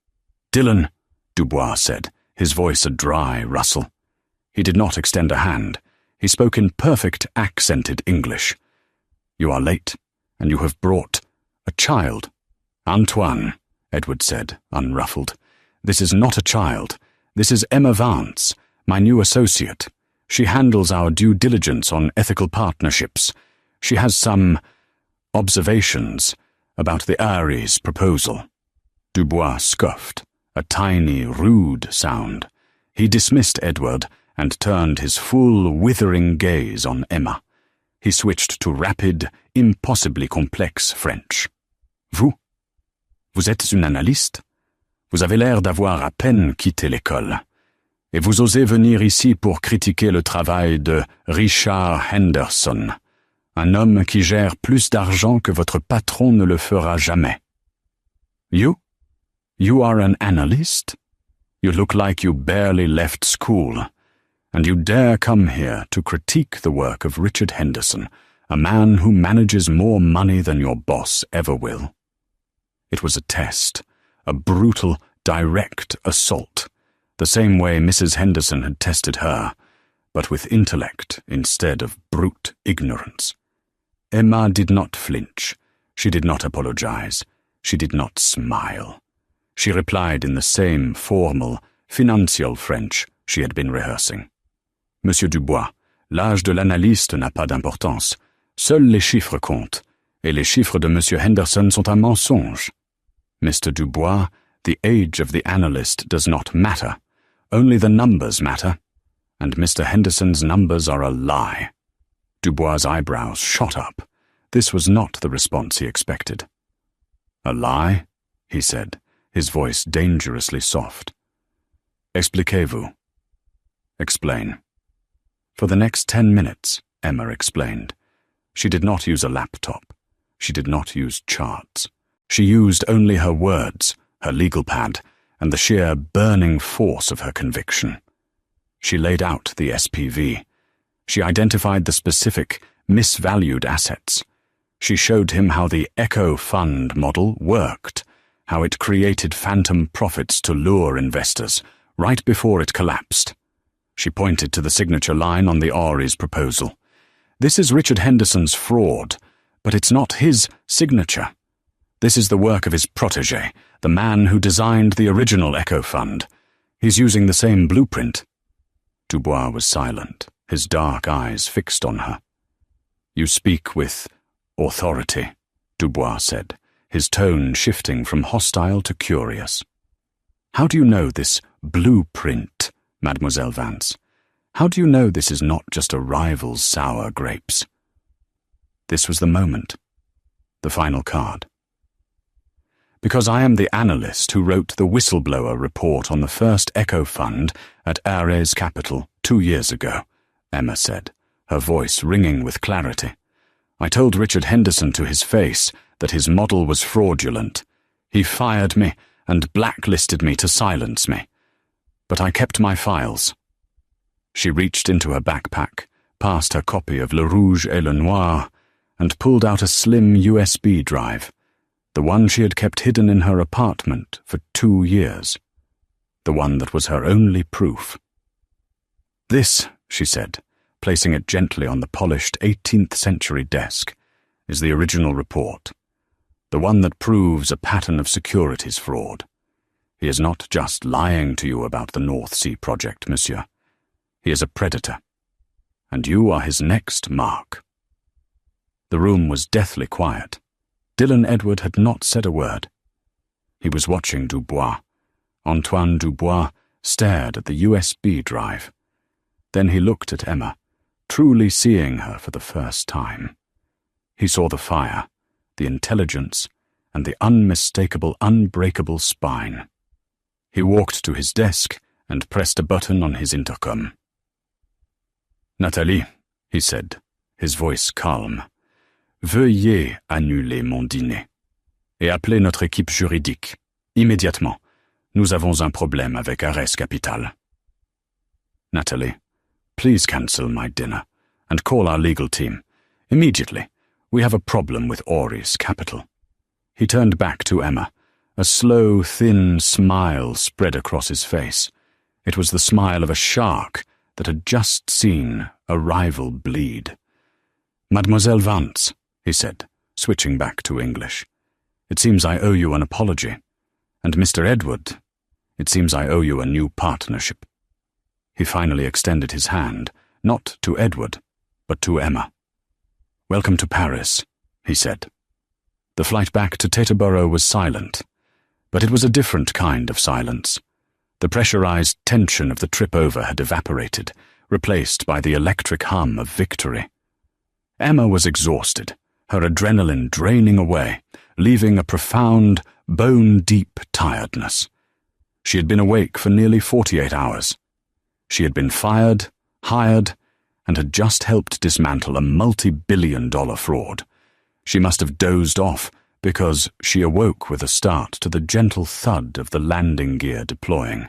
Speaker 1: "Dillon," Dubois said, his voice a dry rustle. He did not extend a hand. He spoke in perfect accented English. "You are late, and you have brought a child." "Antoine," Edward said, unruffled. "This is not a child. This is Emma Vance, my new associate. She handles our due diligence on ethical partnerships. She has some observations about the Aries proposal." Dubois scoffed, a tiny, rude sound. He dismissed Edward and turned his full, withering gaze on Emma. He switched to rapid, impossibly complex French. Vous êtes une analyste? Vous avez l'air d'avoir à peine quitté l'école. Et vous osez venir ici pour critiquer le travail de Richard Henderson, un homme qui gère plus d'argent que votre patron ne le fera jamais. You? You are an analyst? You look like you barely left school, and you dare come here to critique the work of Richard Henderson, a man who manages more money than your boss ever will. It was a test, a brutal, direct assault, the same way Mrs. Henderson had tested her, but with intellect instead of brute ignorance. Emma did not flinch. She did not apologize. She did not smile. She replied in the same formal, financial French she had been rehearsing. "Monsieur Dubois, l'âge de l'analyste n'a pas d'importance. Seuls les chiffres comptent, et les chiffres de Monsieur Henderson sont un mensonge. Mr. Dubois, the age of the analyst does not matter. Only the numbers matter, and Mr. Henderson's numbers are a lie." Dubois' eyebrows shot up. This was not the response he expected. "A lie?" he said, his voice dangerously soft. "Expliquez-vous." "Explain." For the next 10 minutes, Emma explained. She did not use a laptop. She did not use charts. She used only her words, her legal pad, and the sheer burning force of her conviction. She laid out the SPV. She identified the specific, misvalued assets. She showed him how the Echo Fund model worked, how it created phantom profits to lure investors, right before it collapsed. She pointed to the signature line on the Aries proposal. This is Richard Henderson's fraud, but it's not his signature. This is the work of his protégé, the man who designed the original Echo Fund. He's using the same blueprint." Dubois was silent, his dark eyes fixed on her. "You speak with authority," Dubois said, his tone shifting from hostile to curious. "How do you know this blueprint, Mademoiselle Vance? How do you know this is not just a rival's sour grapes?" This was the moment. The final card. "Because I am the analyst who wrote the whistleblower report on the first Echo Fund at Ares Capital 2 years ago," Emma said, her voice ringing with clarity. "I told Richard Henderson to his face that his model was fraudulent. He fired me and blacklisted me to silence me. But I kept my files." She reached into her backpack, past her copy of Le Rouge et le Noir, and pulled out a slim USB drive, the one she had kept hidden in her apartment for 2 years, the one that was her only proof. "This," she said, placing it gently on the polished 18th-century desk, "is the original report, the one that proves a pattern of securities fraud. He is not just lying to you about the North Sea project, monsieur. He is a predator, and you are his next mark." The room was deathly quiet. Dylan Edward had not said a word. He was watching Dubois. Antoine Dubois stared at the USB drive. Then he looked at Emma, truly seeing her for the first time. He saw the fire, the intelligence, and the unmistakable, unbreakable spine. He walked to his desk and pressed a button on his intercom. "Nathalie," he said, his voice calm, "veuillez annuler mon dîner et appeler notre équipe juridique. Immédiatement. Nous avons un problème avec Ares Capital." "Nathalie, please cancel my dinner and call our legal team. Immediately. We have a problem with Ares Capital." He turned back to Emma. A slow, thin smile spread across his face. It was the smile of a shark that had just seen a rival bleed. "Mademoiselle Vance," he said, switching back to English, "it seems I owe you an apology. And Mr. Edward, it seems I owe you a new partnership." He finally extended his hand, not to Edward, but to Emma. "Welcome to Paris," he said. The flight back to Teterboro was silent, but it was a different kind of silence. The pressurized tension of the trip over had evaporated, replaced by the electric hum of victory. Emma was exhausted, her adrenaline draining away, leaving a profound, bone-deep tiredness. She had been awake for nearly 48 hours. She had been fired, hired, and had just helped dismantle a multi-billion-dollar fraud. She must have dozed off because she awoke with a start to the gentle thud of the landing gear deploying.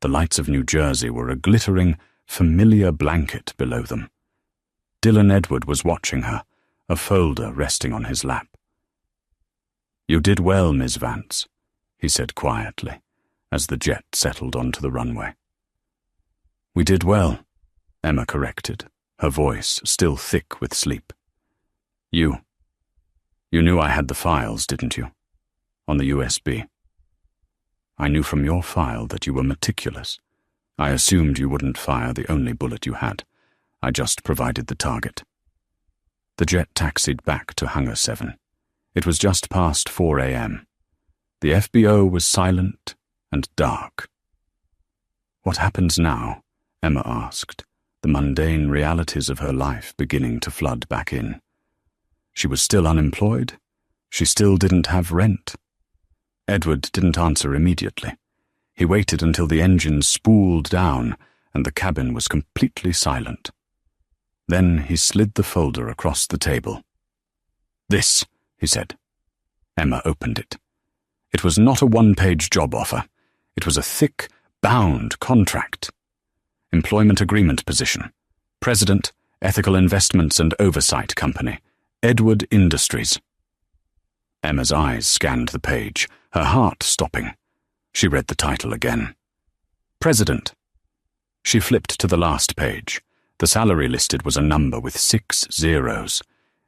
Speaker 1: The lights of New Jersey were a glittering, familiar blanket below them. Dylan Edward was watching her, a folder resting on his lap. "You did well, Miss Vance," he said quietly, as the jet settled onto the runway. "We did well," Emma corrected, her voice still thick with sleep. You knew I had the files, didn't you? On the USB. I knew from your file that you were meticulous. I assumed you wouldn't fire the only bullet you had. I just provided the target." The jet taxied back to Hangar 7. It was just past 4 a.m. The FBO was silent and dark. "What happens now?" Emma asked, the mundane realities of her life beginning to flood back in. She was still unemployed. She still didn't have rent. Edward didn't answer immediately. He waited until the engines spooled down and the cabin was completely silent. Then he slid the folder across the table. "This," he said. Emma opened it. It was not a one-page job offer. It was a thick, bound contract. Employment agreement position. President, Ethical Investments and Oversight Company. Edward Industries. Emma's eyes scanned the page, her heart stopping. She read the title again. President. She flipped to the last page. The salary listed was a number with 6 zeros.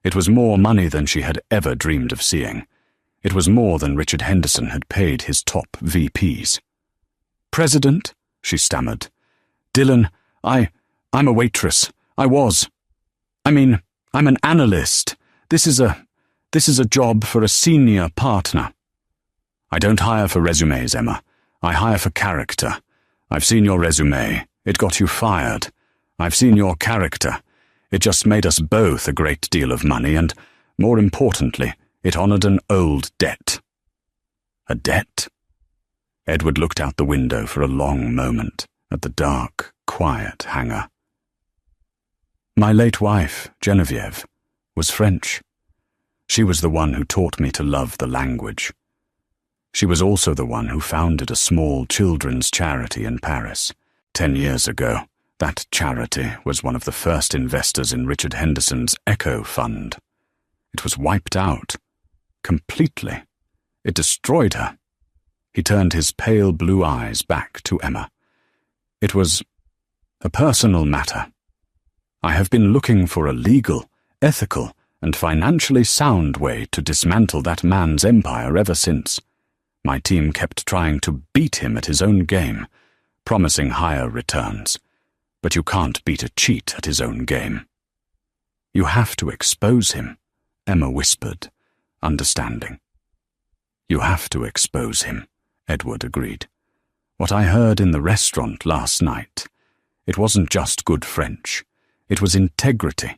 Speaker 1: It was more money than she had ever dreamed of seeing. It was more than Richard Henderson had paid his top VPs. "President," she stammered. "Dylan, I'm a waitress. I was. I'm an analyst. This is a job for a senior partner." "I don't hire for resumes, Emma. I hire for character. I've seen your resume. It got you fired. I've seen your character. It just made us both a great deal of money, and, more importantly, it honored an old debt." "A debt?" Edward looked out the window for a long moment at the dark, quiet hangar. "My late wife, Genevieve, was French. She was the one who taught me to love the language. She was also the one who founded a small children's charity in Paris. 10 years ago, that charity was one of the first investors in Richard Henderson's Echo Fund. It was wiped out. Completely. It destroyed her." He turned his pale blue eyes back to Emma. "It was a personal matter. I have been looking for a legal, ethical, and financially sound way to dismantle that man's empire ever since. My team kept trying to beat him at his own game, promising higher returns. But you can't beat a cheat at his own game." "You have to expose him," Emma whispered, understanding. "You have to expose him," Edward agreed. "What I heard in the restaurant last night, it wasn't just good French. It was integrity.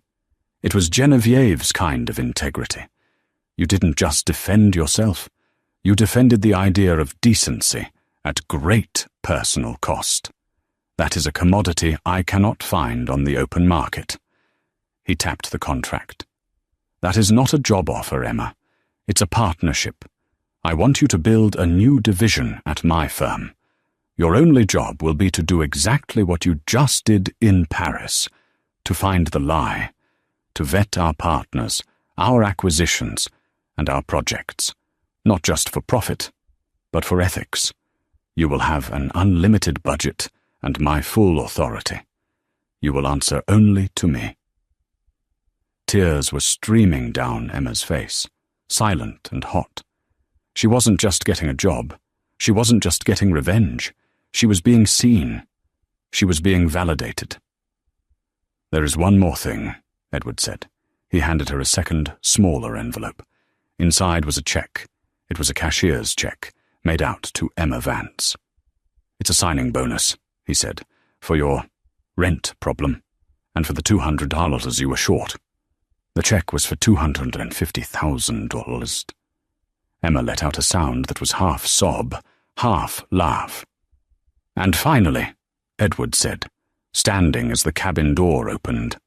Speaker 1: It was Genevieve's kind of integrity. You didn't just defend yourself. You defended the idea of decency at great personal cost. That is a commodity I cannot find on the open market." He tapped the contract. "That is not a job offer, Emma. It's a partnership. I want you to build a new division at my firm. Your only job will be to do exactly what you just did in Paris, to find the lie, to vet our partners, our acquisitions, and our projects, not just for profit, but for ethics. You will have an unlimited budget and my full authority. You will answer only to me." Tears were streaming down Emma's face, silent and hot. She wasn't just getting a job. She wasn't just getting revenge. She was being seen. She was being validated. "There is one more thing," Edward said. He handed her a second, smaller envelope. Inside was a check. It was a cashier's check, made out to Emma Vance. "It's a signing bonus," he said, "for your rent problem, and for the $200 you were short." The check was for $250,000. Emma let out a sound that was half sob, half laugh. "And finally," Edward said, standing as the cabin door opened,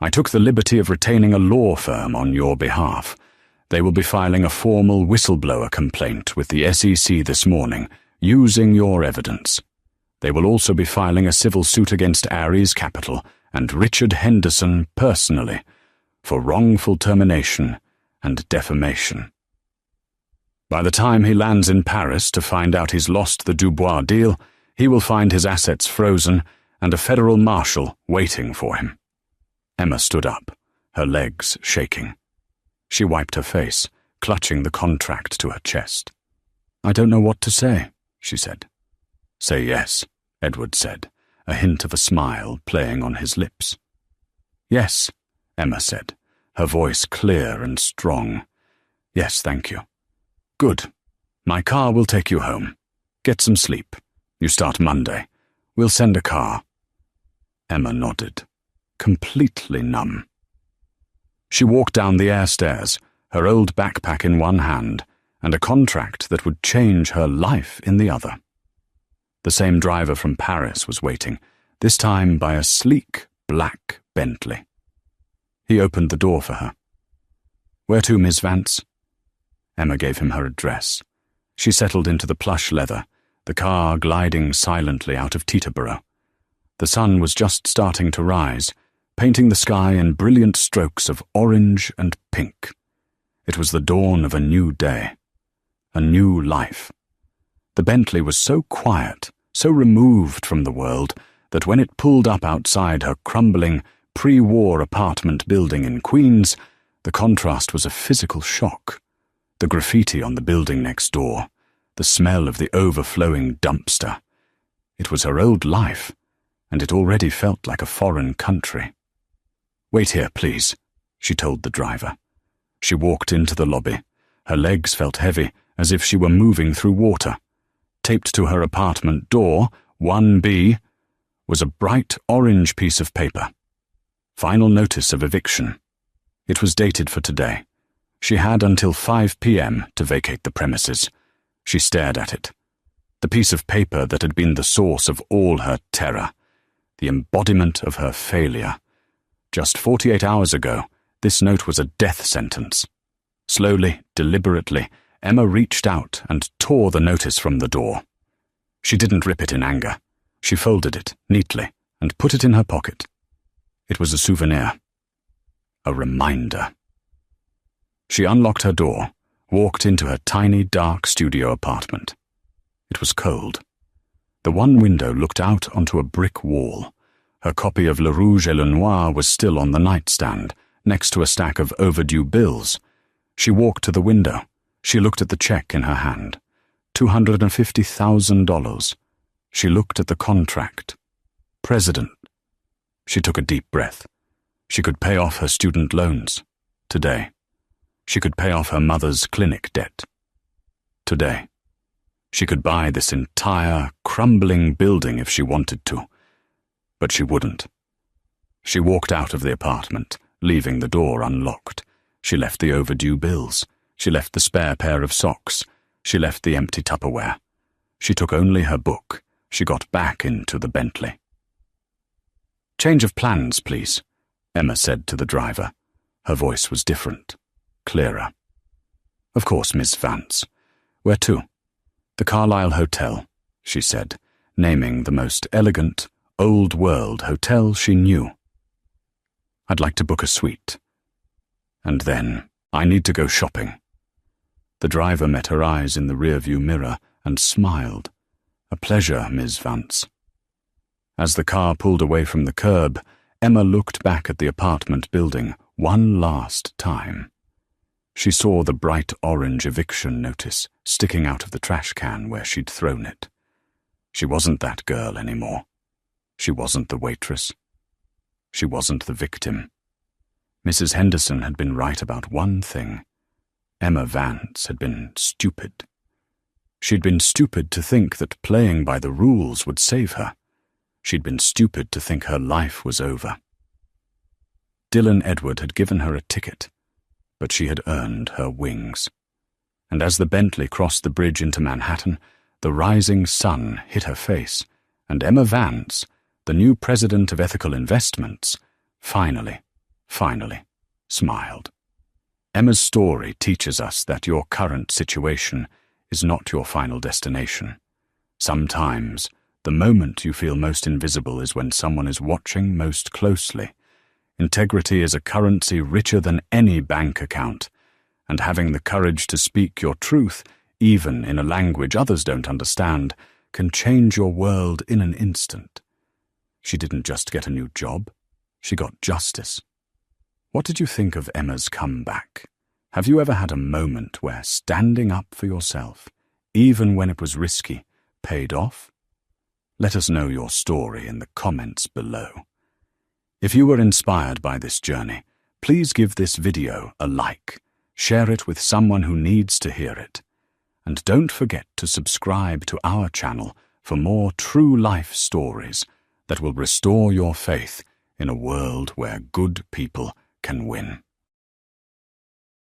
Speaker 1: "I took the liberty of retaining a law firm on your behalf. They will be filing a formal whistleblower complaint with the SEC this morning, using your evidence. They will also be filing a civil suit against Ares Capital and Richard Henderson personally for wrongful termination and defamation. By the time he lands in Paris to find out he's lost the Dubois deal, he will find his assets frozen and a federal marshal waiting for him." Emma stood up, her legs shaking. She wiped her face, clutching the contract to her chest. "I don't know what to say," she said. "Say yes," Edward said, a hint of a smile playing on his lips. "Yes," Emma said, her voice clear and strong. "Yes, thank you." "Good. My car will take you home. Get some sleep. You start Monday. We'll send a car." Emma nodded, completely numb. She walked down the air stairs, her old backpack in one hand, and a contract that would change her life in the other. The same driver from Paris was waiting, this time by a sleek, black Bentley. He opened the door for her. "Where to, Miss Vance?" Emma gave him her address. She settled into the plush leather, the car gliding silently out of Teterboro. The sun was just starting to rise, painting the sky in brilliant strokes of orange and pink. It was the dawn of a new day, a new life. The Bentley was so quiet, so removed from the world, that when it pulled up outside her crumbling, pre-war apartment building in Queens, the contrast was a physical shock. The graffiti on the building next door, the smell of the overflowing dumpster. It was her old life, and it already felt like a foreign country. "Wait here, please," she told the driver. She walked into the lobby. Her legs felt heavy, as if she were moving through water. Taped to her apartment door, 1B, was a bright orange piece of paper. Final notice of eviction. It was dated for today. She had until 5 p.m. to vacate the premises. She stared at it. The piece of paper that had been the source of all her terror. The embodiment of her failure. Just 48 hours ago, this note was a death sentence. Slowly, deliberately, Emma reached out and tore the notice from the door. She didn't rip it in anger. She folded it neatly and put it in her pocket. It was a souvenir. A reminder. She unlocked her door, walked into her tiny, dark studio apartment. It was cold. The one window looked out onto a brick wall. Her copy of Le Rouge et le Noir was still on the nightstand, next to a stack of overdue bills. She walked to the window. She looked at the check in her hand. $250,000. She looked at the contract. President. She took a deep breath. She could pay off her student loans. Today. She could pay off her mother's clinic debt. Today. She could buy this entire, crumbling building if she wanted to. But she wouldn't. She walked out of the apartment, leaving the door unlocked. She left the overdue bills. She left the spare pair of socks. She left the empty Tupperware. She took only her book. She got back into the Bentley. "Change of plans, please," Emma said to the driver. Her voice was different, clearer. "Of course, Miss Vance. Where to?" "The Carlisle Hotel," she said, naming the most elegant, old-world hotel she knew. "I'd like to book a suite. And then, I need to go shopping." The driver met her eyes in the rearview mirror and smiled. "A pleasure, Miss Vance." As the car pulled away from the curb, Emma looked back at the apartment building one last time. She saw the bright orange eviction notice sticking out of the trash can where she'd thrown it. She wasn't that girl anymore. She wasn't the waitress. She wasn't the victim. Mrs. Henderson had been right about one thing. Emma Vance had been stupid. She'd been stupid to think that playing by the rules would save her. She'd been stupid to think her life was over. Dylan Edward had given her a ticket, but she had earned her wings. And as the Bentley crossed the bridge into Manhattan, the rising sun hit her face, and Emma Vance, the new president of ethical investments, finally smiled. Emma's story teaches us that your current situation is not your final destination. Sometimes, the moment you feel most invisible is when someone is watching most closely. Integrity is a currency richer than any bank account, and having the courage to speak your truth, even in a language others don't understand, can change your world in an instant. She didn't just get a new job, she got justice. What did you think of Emma's comeback? Have you ever had a moment where standing up for yourself, even when it was risky, paid off? Let us know your story in the comments below. If you were inspired by this journey, please give this video a like, share it with someone who needs to hear it, and don't forget to subscribe to our channel for more true life stories that will restore your faith in a world where good people can win.